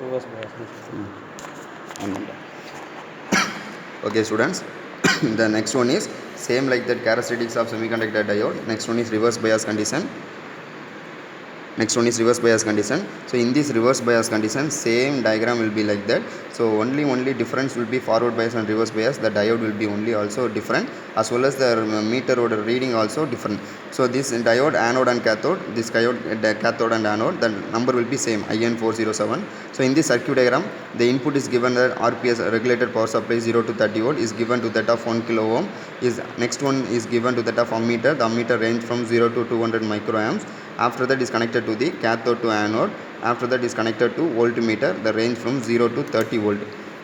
reverse bias. Okay students, the next one is same like that characteristics of semiconductor diode. Next one is reverse bias condition. So in this reverse bias condition, same diagram will be like that. So only difference will be forward bias and reverse bias. The diode will be only also different, as well as the meter or reading also different. So this diode anode and cathode, this cathode and anode, the number will be same, IN407. So in this circuit diagram, the input is given that RPS, regulated power supply 0 to 30 volt, is given to that of 1 kilo ohm. Is next one is given to that of ammeter. The ammeter range from 0 to 200 microamps. After that is connected to the cathode to anode. After that is connected to voltmeter, the range from 0 to 30 volt.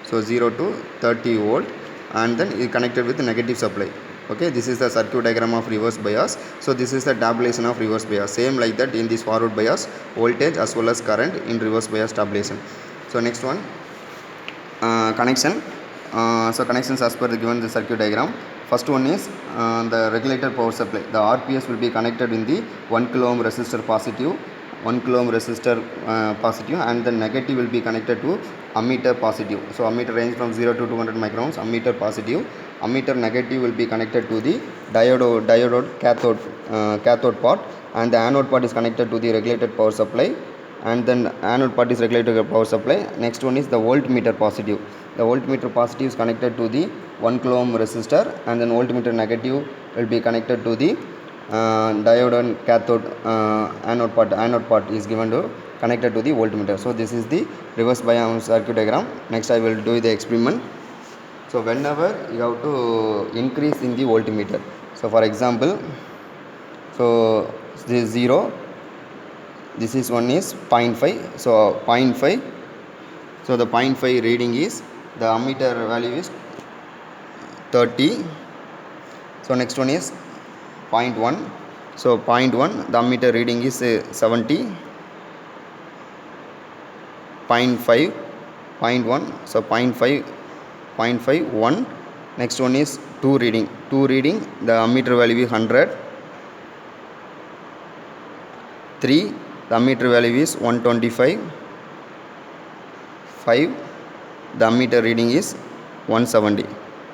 So 0 to 30 volt, and then is connected with the negative supply. Okay, this is the circuit diagram of reverse bias. So this is the tabulation of reverse bias. Same like that in this forward bias, voltage as well as current in reverse bias tabulation. So next one, connection. So connections as per the given the circuit diagram. First one is the regulator power supply. The RPS will be connected in the 1 kilo ohm resistor positive, 1 kilo ohm resistor positive, and the negative will be connected to ammeter positive. So ammeter range from 0 to 200 microns, ammeter positive. Ammeter negative will be connected to the diode cathode part, and the anode part is connected to the regulated power supply, and then anode part is regulated power supply. Next one is the voltmeter positive. The voltmeter positive is connected to the 1 kilo ohm resistor, and then voltmeter negative will be connected to the diode and cathode anode part is given to connected to the voltmeter. So this is the reverse bias circuit diagram. Next I will do the experiment. So whenever you have to increase in the voltmeter, so for example, so this is 0, this is one is 0.5, so 0.5, so the 0.5 reading is, the ammeter value is 30. So next one is 0.1, so 0.1, the ammeter reading is 70. 0.5, 0.1, so 0.5, 1. Next one is 2 reading, the ammeter value is 100. 3, the ammeter value is 125. 5, the ammeter reading is 170.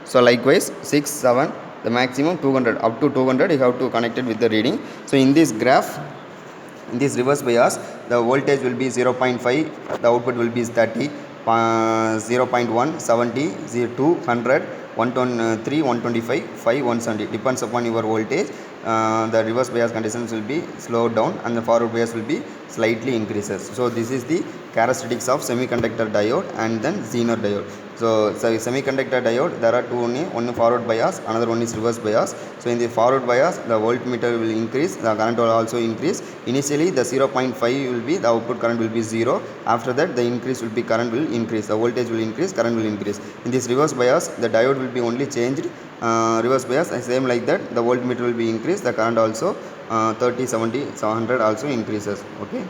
So likewise 6, 7, the maximum 200, up to 200 you have to connect it with the reading. So in this graph, in this reverse bias, the voltage will be 0.5, the output will be 30, 0.1, 70, 2, 100, 123, 125, 5, 170. Depends upon your voltage. The reverse bias conditions will be slowed down, and the forward bias will be slightly increases. So this is the characteristics of semiconductor diode and then Zener diode. So semiconductor diode, there are two only, one forward bias, another one is reverse bias. So in the forward bias, the voltmeter will increase, the current will also increase. Initially the 0.5 will be, the output current will be 0. After that the increase will be, current will increase, the voltage will increase, current will increase. In this reverse bias, the diode will be only changed. Reverse bias, same like that, the voltmeter will be increased, the current also 30, 70, 100 also increases. Okay.